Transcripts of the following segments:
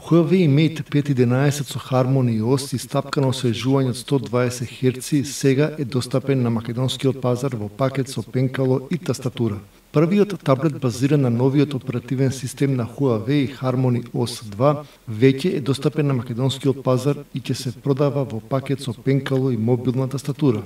Huawei Mate 511 со Harmony OS и стапкано освежување од 120 Hz сега е достапен на македонскиот пазар во пакет со пенкало и тастатура. Првиот таблет базиран на новиот оперативен систем на Huawei Harmony OS 2 веќе е достапен на македонскиот пазар и ќе се продава во пакет со пенкало и мобилна тастатура.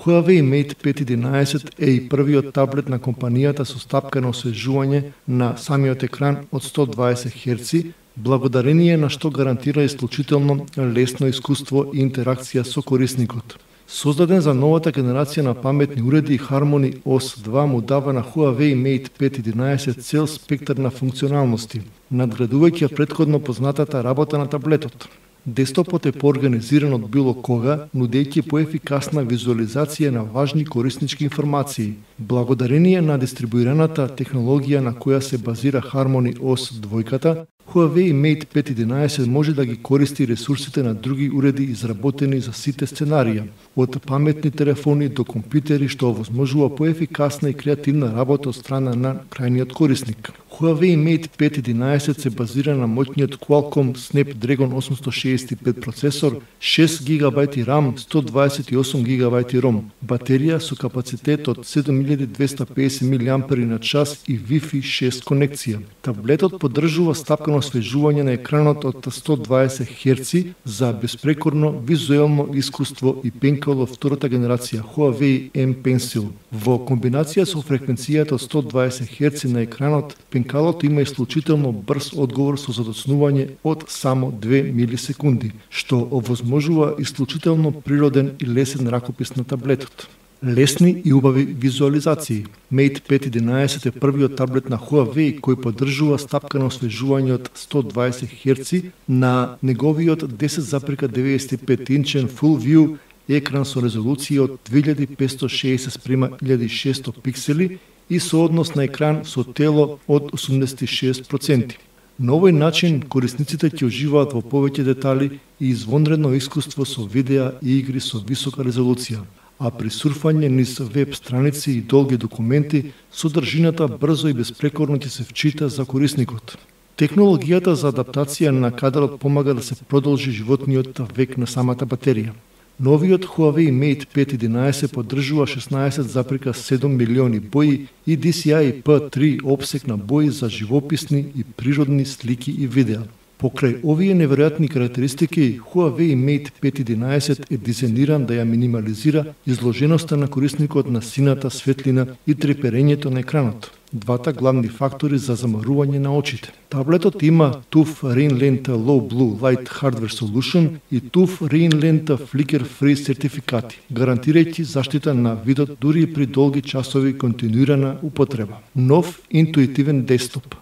Huawei Mate 511 е и првиот таблет на компанијата со стапкано освежување на самиот екран од 120 Hz, благодарение на што гарантира исклучително лесно искуство и интеракција со корисникот. Создаден за новата генерација на паметни уреди, Harmony OS 2 му дава на Huawei Mate 511 цел спектар на функционалности, надградувајќи претходно познатата работа на таблетот. Десктопот е поорганизиран од било кога, нудејќи поефикасна визуализација на важни кориснички информации. Благодарение на дистрибуираната технологија на која се базира Harmony OS 2, Huawei Mate 511 може да ги користи ресурсите на други уреди изработени за сите сценарија, од паметни телефони до компјутери, што овозможува поефикасна и креативна работа од страна на крајниот корисник. Huawei Mate 511 се базира на моќниот Qualcomm Snapdragon 865 процесор, 6 ГБ RAM, 128 ГБ ROM, батерија со капацитет од 7250 мАч и Wi-Fi 6 конекција. Таблетот поддржува стапкано освежување на екранот од 120 Hz за безпрекорно визуелно искуство и пенкало втората генерација Huawei M Pencil. Во комбинација со фреквенцијата од 120 Hz на екранот, пенкалото има исклучително брз одговор со задоцнување од само 2 милисекунди, што овозможува исклучително природен и лесен ракопис на таблетот. Лесни и убави визуализации. Mate 511 е првиот таблет на Huawei кој поддржува стапкано освежување од 120 Hz на неговиот 10,95-инчен Full View екран со резолуција од 2560/1600 пиксели и со однос на екран со тело од 86%. На овој начин, корисниците ќе уживаат во повеќе детали и извонредно искуство со видеа и игри со висока резолуција, а при сурфање низ веб страници и долги документи, содржината брзо и безпрекорно ќе се вчита за корисникот. Технологијата за адаптација на кадрот помага да се продолжи животниот век на самата батерија. Новиот Huawei Mate 511 поддржува 16,7 милиони бои и DCI-P3 опсек на бои за живописни и природни слики и видеа. Покрај овие неверојатни карактеристики, Huawei Mate 511 е дизајниран да ја минимализира изложеноста на корисникот на сината светлина и треперењето на екранот, двата главни фактори за замарување на очите. Таблетот има TUF Rainlenta Low Blue Light Hardware Solution и TUF Rainlenta Flicker Free сертификати, гарантирајќи заштита на видот дури и при долги часови континуирана употреба. Нов интуитивен десктоп.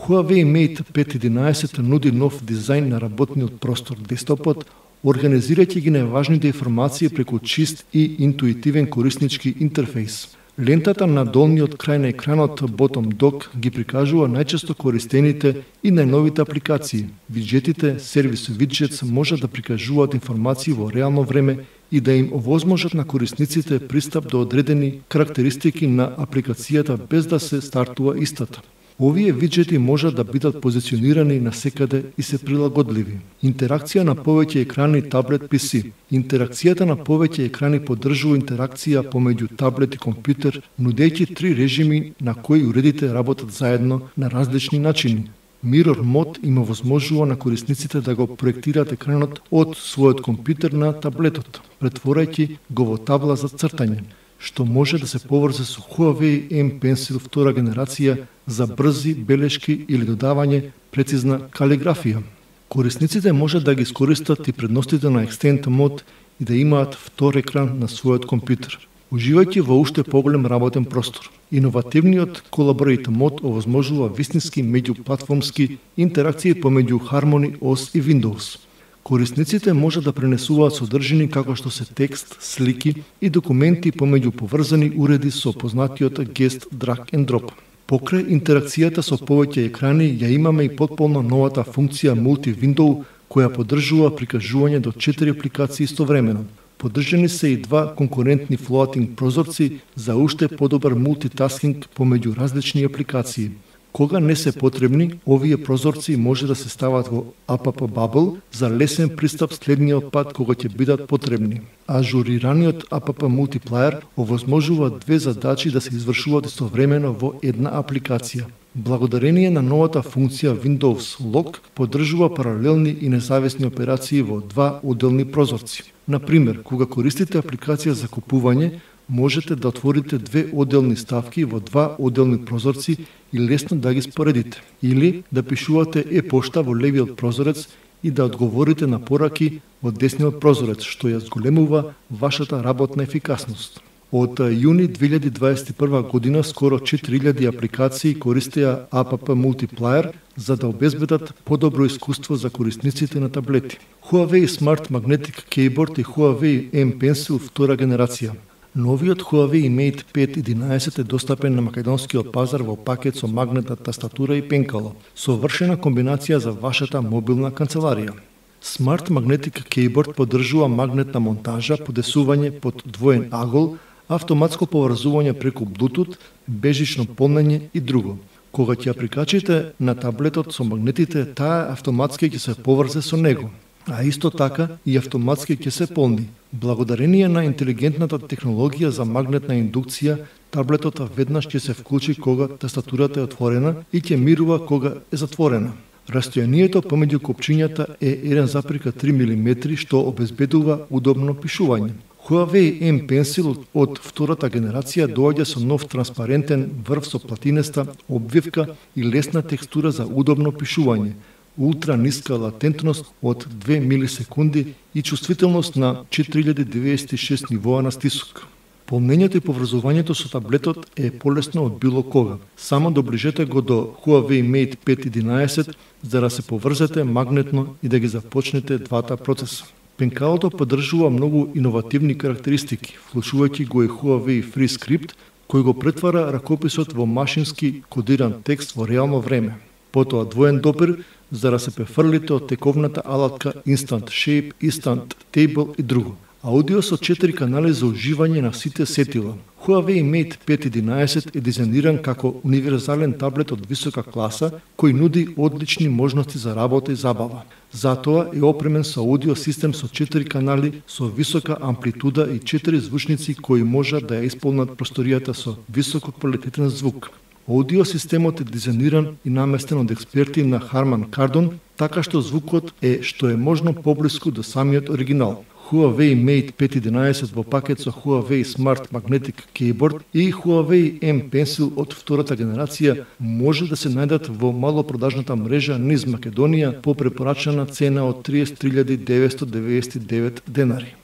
Huawei Mate 511 нуди нов дизајн на работниот простор десктопот, организирајќи ги најважните информации преку чист и интуитивен кориснички интерфејс. Лентата на долниот крај на екранот Bottom Dock ги прикажува најчесто користените и најновите апликации. Виджетите, сервис Widgets можат да прикажуваат информации во реално време и да им овозможат на корисниците пристап до одредени карактеристики на апликацијата без да се стартува истата. Овие виджети можат да бидат позиционирани насекаде и се прилагодливи. Интеракција на повеќе екрани таблет PC. Интеракцијата на повеќе екрани поддржува интеракција помеѓу таблет и компјутер, нудејќи 3 режими на кои уредите работат заедно на различни начини. Mirror Mode им овозможува на корисниците да го проектираат екранот од својот компјутер на таблетот, претворајќи го во табла за цртање, што може да се поврзе со Huawei M Pencil втора генерација за брзи белешки или додавање прецизна калиграфија. Корисниците може да ги искористат и предностите на Extend Mode и да имаат втор екран на својот компјутер, уживајќи во уште поголем работен простор. Иновативниот Collaborate Mode овозможува вистински меѓуплатформски интеракции помеѓу Harmony OS и Windows. Корисниците може да пренесуваат содржини како што се текст, слики и документи помеѓу поврзани уреди со познатиот гест drag and drop. Покрај интеракцијата со повеќе екрани, ја имаме и потполно новата функција Multi-Window, која поддржува прикажување до 4 апликации истовремено. Поддржани се и два конкурентни флоатинг прозорци за уште подобар мултитаскинг помеѓу различни апликации. Кога не се потребни, овие прозорци може да се стават во APP Bubble за лесен пристап следниот пат кога ќе бидат потребни. Ажурираниот APP Multiplier овозможува две задачи да се извршуваат истовремено во една апликација. Благодарение на новата функција Windows Lock поддржува паралелни и независни операции во два одделни прозорци. Например, кога користите апликација за купување, можете да отворите две одделни ставки во два одделни прозорци и лесно да ги споредите. Или да пишувате e-пошта во левиот прозорец и да одговорите на пораки во десниот прозорец, што ја зголемува вашата работна ефикасност. Од јуни 2021 година скоро 4000 апликации користеа APP Multiplier за да обезбедат подобро искуство за корисниците на таблети. Huawei Smart Magnetic Keyboard и Huawei M Pencil втора генерација. Новиот Huawei Mate 511 е достапен на македонскиот пазар во пакет со магнетна тастатура и пенкало, совршена комбинација за вашата мобилна канцеларија. Smart Magnetic Keyboard поддржува магнетна монтажа, подесување под двоен агол, автоматско поврзување преку Bluetooth, бежично полнење и друго. Кога ќе ја прикачите на таблетот со магнетите, таа автоматски ќе се поврзе со него, а исто така и автоматски ќе се полни. Благодарение на интелигентната технологија за магнетна индукција, таблетот веднаш ќе се вклучи кога тастатурата е отворена и ќе мирува кога е затворена. Растојанието помеѓу копчињата е 1,3 мм, што обезбедува удобно пишување. Huawei M Pencil од втората генерација доаѓа со нов транспарентен врв со платинеста обвивка и лесна текстура за удобно пишување, ултра ниска латентност од 2 милисекунди и чувствителност на 4096 нивоа на стисок. Полнењето и поврзувањето со таблетот е полесно од било кога. Само доближете го до Huawei Mate 511 за да се поврзете магнетно и да ги започнете двата процеса. Пенкалото поддржува многу иновативни карактеристики, вклучувајќи го и Huawei FreeScript, кој го претвара ракописот во машински кодиран текст во реално време. Потоа двоен допир за да се префрлите од тековната алатка Instant Shape, Instant Table и друго. Аудио со 4 канали за уживање на сите сетила. Huawei Mate 511 е дизајниран како универзален таблет од висока класа кој нуди одлични можности за работа и забава. Затоа е опремен со аудио систем со 4 канали со висока амплитуда и 4 звучници кои можат да ја исполнат просторијата со високо квалитетен звук. Аудио системот е дизајниран и наместен од експерти на Harman Kardon, така што звукот е што е можно поблиску до самиот оригинал. Huawei Mate 511 во пакет со Huawei Smart Magnetic Keyboard и Huawei M Pencil од втората генерација може да се најдат во малопродажната мрежа низ Македонија по препорачана цена од 33.999 денари.